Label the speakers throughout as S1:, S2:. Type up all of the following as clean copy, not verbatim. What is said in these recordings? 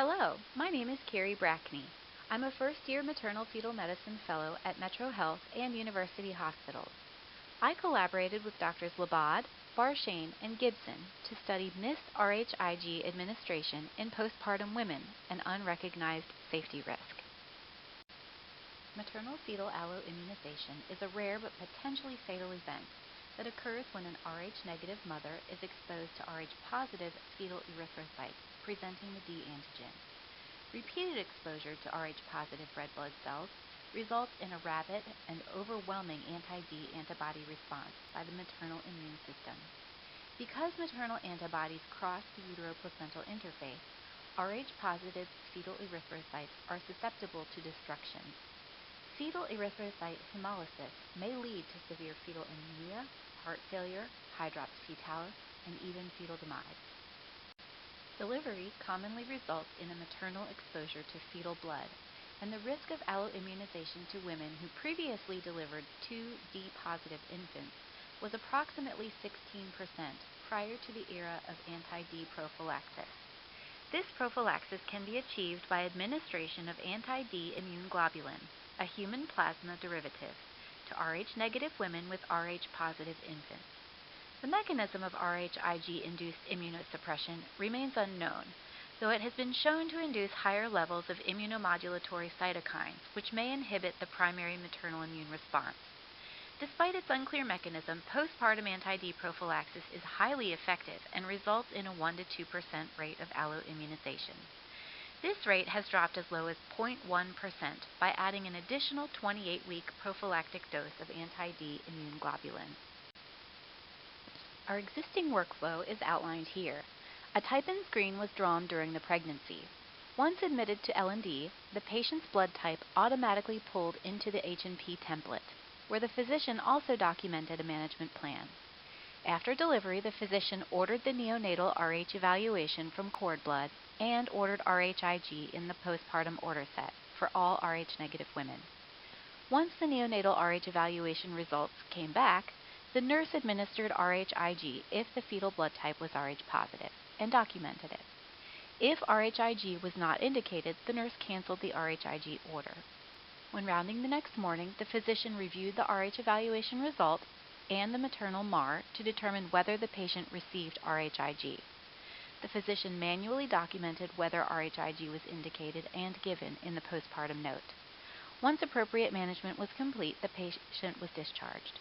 S1: Hello, my name is Carrie Brackney. I'm a first-year maternal fetal medicine fellow at Metro Health and University Hospitals. I collaborated with Drs. Labad, Barshane, and Gibson to study missed RHIG administration in postpartum women, an unrecognized safety risk. Maternal fetal alloimmunization is a rare but potentially fatal event that occurs when an Rh-negative mother is exposed to Rh-positive fetal erythrocytes presenting the D antigen. Repeated exposure to Rh-positive red blood cells results in a rapid and overwhelming anti-D antibody response by the maternal immune system. Because maternal antibodies cross the utero-placental interface, Rh-positive fetal erythrocytes are susceptible to destruction. Fetal erythrocyte hemolysis may lead to severe fetal anemia, heart failure, hydrops fetalis, and even fetal demise. Delivery commonly results in a maternal exposure to fetal blood, and the risk of alloimmunization to women who previously delivered 2D-positive infants was approximately 16% prior to the era of anti-D prophylaxis. This prophylaxis can be achieved by administration of anti-D immune globulin, a human plasma derivative, to Rh-negative women with Rh-positive infants. The mechanism of Rh-IG-induced immunosuppression remains unknown, though it has been shown to induce higher levels of immunomodulatory cytokines, which may inhibit the primary maternal immune response. Despite its unclear mechanism, postpartum anti-D prophylaxis is highly effective and results in a 1 to 2% rate of alloimmunization. This rate has dropped as low as 0.1% by adding an additional 28-week prophylactic dose of anti-D immune globulin. Our existing workflow is outlined here. A type-in screen was drawn during the pregnancy. Once admitted to L&D, the patient's blood type automatically pulled into the H&P template, where the physician also documented a management plan. After delivery, the physician ordered the neonatal Rh evaluation from cord blood and ordered RHIG in the postpartum order set for all Rh-negative women. Once the neonatal Rh evaluation results came back, the nurse administered RHIG if the fetal blood type was Rh positive and documented it. If RHIG was not indicated, the nurse canceled the RHIG order. When rounding the next morning, the physician reviewed the Rh evaluation result and the maternal MAR to determine whether the patient received RHIG. The physician manually documented whether RHIG was indicated and given in the postpartum note. Once appropriate management was complete, the patient was discharged.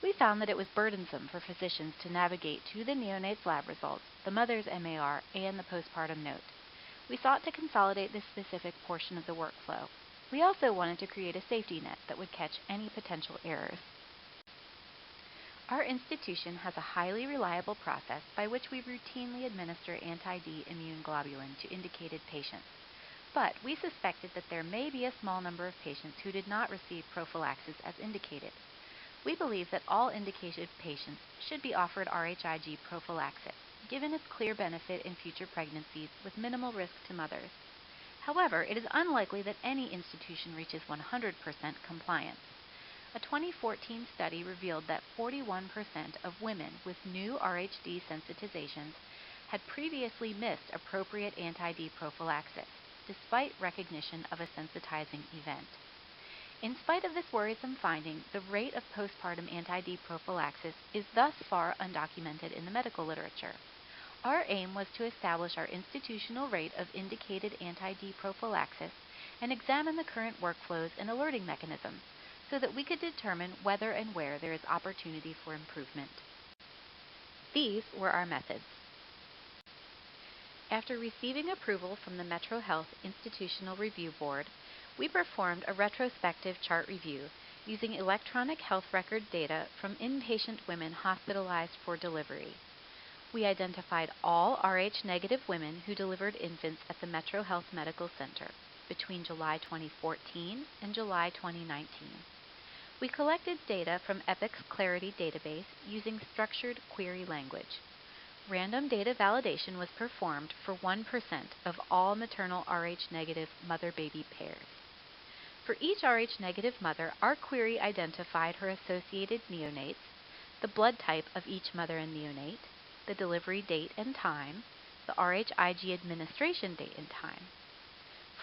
S1: We found that it was burdensome for physicians to navigate to the neonate's lab results, the mother's MAR, and the postpartum note. We sought to consolidate this specific portion of the workflow. We also wanted to create a safety net that would catch any potential errors. Our institution has a highly reliable process by which we routinely administer anti-D immune globulin to indicated patients. But we suspected that there may be a small number of patients who did not receive prophylaxis as indicated. We believe that all indicated patients should be offered RHIG prophylaxis, given its clear benefit in future pregnancies with minimal risk to mothers. However, it is unlikely that any institution reaches 100% compliance. A 2014 study revealed that 41% of women with new RHD sensitizations had previously missed appropriate anti-D prophylaxis, despite recognition of a sensitizing event. In spite of this worrisome finding, the rate of postpartum anti-D prophylaxis is thus far undocumented in the medical literature. Our aim was to establish our institutional rate of indicated anti-D prophylaxis and examine the current workflows and alerting mechanisms, so that we could determine whether and where there is opportunity for improvement. These were our methods. After receiving approval from the Metro Health Institutional Review Board, we performed a retrospective chart review using electronic health record data from inpatient women hospitalized for delivery. We identified all Rh-negative women who delivered infants at the Metro Health Medical Center between July 2014 and July 2019. We collected data from Epic's Clarity database using structured query language. Random data validation was performed for 1% of all maternal Rh-negative mother-baby pairs. For each Rh-negative mother, our query identified her associated neonates, the blood type of each mother and neonate, the delivery date and time, the RHIG administration date and time.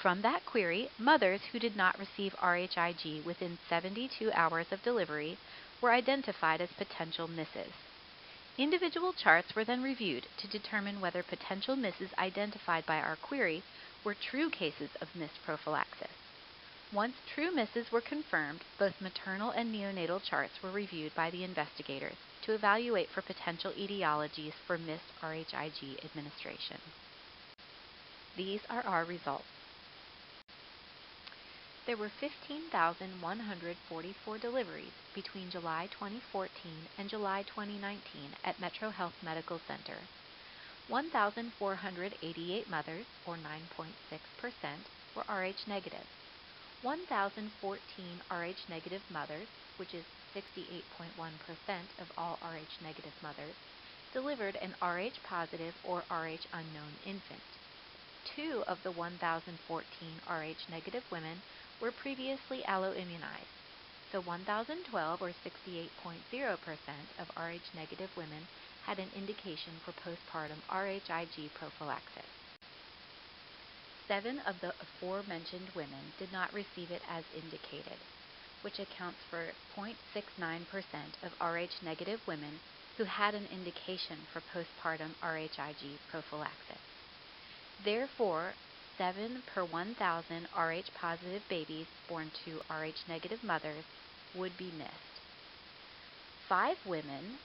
S1: From that query, mothers who did not receive RHIG within 72 hours of delivery were identified as potential misses. Individual charts were then reviewed to determine whether potential misses identified by our query were true cases of missed prophylaxis. Once true misses were confirmed, both maternal and neonatal charts were reviewed by the investigators to evaluate for potential etiologies for missed RHIG administration. These are our results. There were 15,144 deliveries between July 2014 and July 2019 at Metro Health Medical Center. 1,488 mothers, or 9.6%, were Rh negative. 1,014 Rh negative mothers, which is 68.1% of all Rh negative mothers, delivered an Rh positive or Rh unknown infant. 2 of the 1,014 Rh negative women were previously alloimmunized, so 1,012 or 68.0% of Rh negative women had an indication for postpartum RHIG prophylaxis. 7 of the aforementioned women did not receive it as indicated, which accounts for 0.69% of Rh negative women who had an indication for postpartum RHIG prophylaxis. Therefore, 7 per 1,000 Rh positive babies born to Rh negative mothers would be missed. 5 women,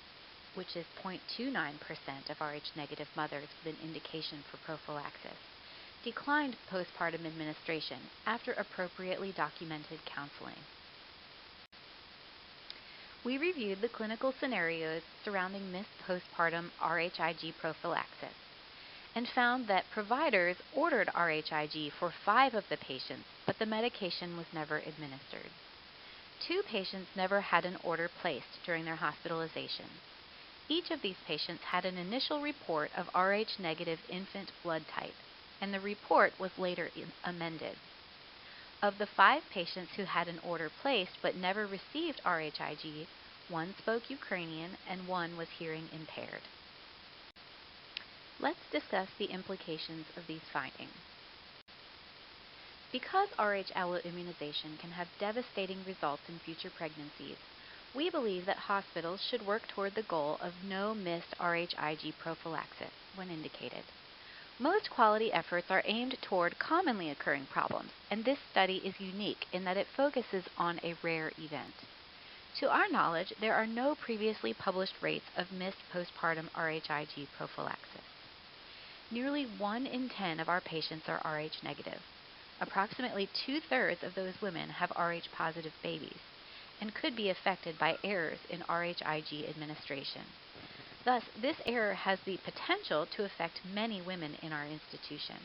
S1: which is 0.29% of Rh negative mothers with an indication for prophylaxis, declined postpartum administration after appropriately documented counseling. We reviewed the clinical scenarios surrounding missed postpartum RHIG prophylaxis and found that providers ordered RHIG for 5 of the patients, but the medication was never administered. 2 patients never had an order placed during their hospitalization. Each of these patients had an initial report of Rh negative infant blood type, and the report was later amended. Of the 5 patients who had an order placed but never received RHIG, 1 spoke Ukrainian and 1 was hearing impaired. Let's discuss the implications of these findings. Because Rh alloimmunization can have devastating results in future pregnancies, we believe that hospitals should work toward the goal of no missed RHIG prophylaxis when indicated. Most quality efforts are aimed toward commonly occurring problems, and this study is unique in that it focuses on a rare event. To our knowledge, there are no previously published rates of missed postpartum RHIG prophylaxis. Nearly 1 in 10 of our patients are Rh negative. Approximately 2/3 of those women have Rh positive babies and could be affected by errors in RHIG administration. Thus, this error has the potential to affect many women in our institution.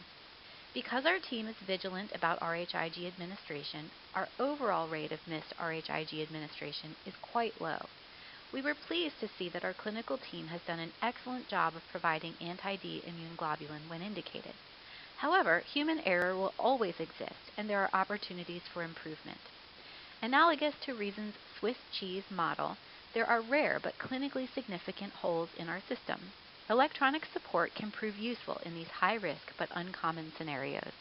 S1: Because our team is vigilant about RHIG administration, our overall rate of missed RHIG administration is quite low. We were pleased to see that our clinical team has done an excellent job of providing anti-D immune globulin when indicated. However, human error will always exist, and there are opportunities for improvement. Analogous to Reason's Swiss cheese model, there are rare but clinically significant holes in our system. Electronic support can prove useful in these high-risk but uncommon scenarios.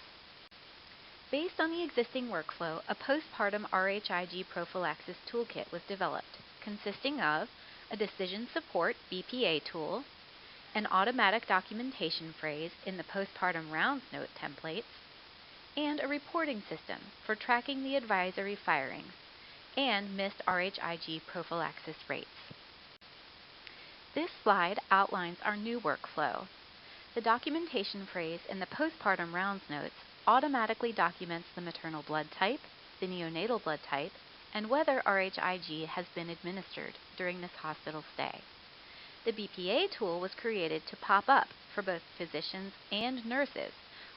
S1: Based on the existing workflow, a postpartum RHIG prophylaxis toolkit was developed, consisting of a decision support BPA tool, an automatic documentation phrase in the postpartum rounds note templates, and a reporting system for tracking the advisory firings and missed RHIG prophylaxis rates. This slide outlines our new workflow. The documentation phrase in the postpartum rounds notes automatically documents the maternal blood type, the neonatal blood type, and whether RHIG has been administered during this hospital stay. The BPA tool was created to pop up for both physicians and nurses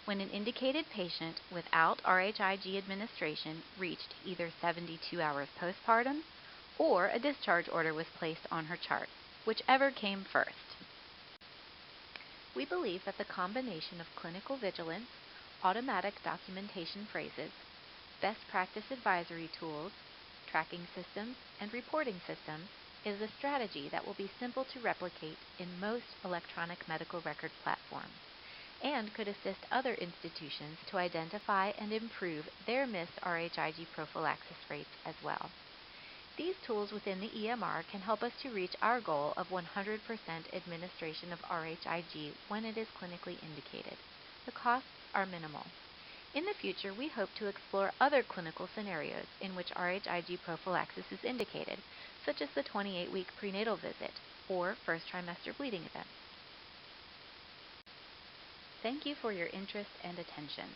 S1: when an indicated patient without RHIG administration reached either 72 hours postpartum or a discharge order was placed on her chart, whichever came first. We believe that the combination of clinical vigilance, automatic documentation phrases, best practice advisory tools, tracking systems, and reporting systems is a strategy that will be simple to replicate in most electronic medical record platforms and could assist other institutions to identify and improve their missed RHIG prophylaxis rates as well. These tools within the EMR can help us to reach our goal of 100% administration of RHIG when it is clinically indicated. The costs are minimal. In the future, we hope to explore other clinical scenarios in which RHIG prophylaxis is indicated, such as the 28-week prenatal visit or first trimester bleeding events. Thank you for your interest and attention.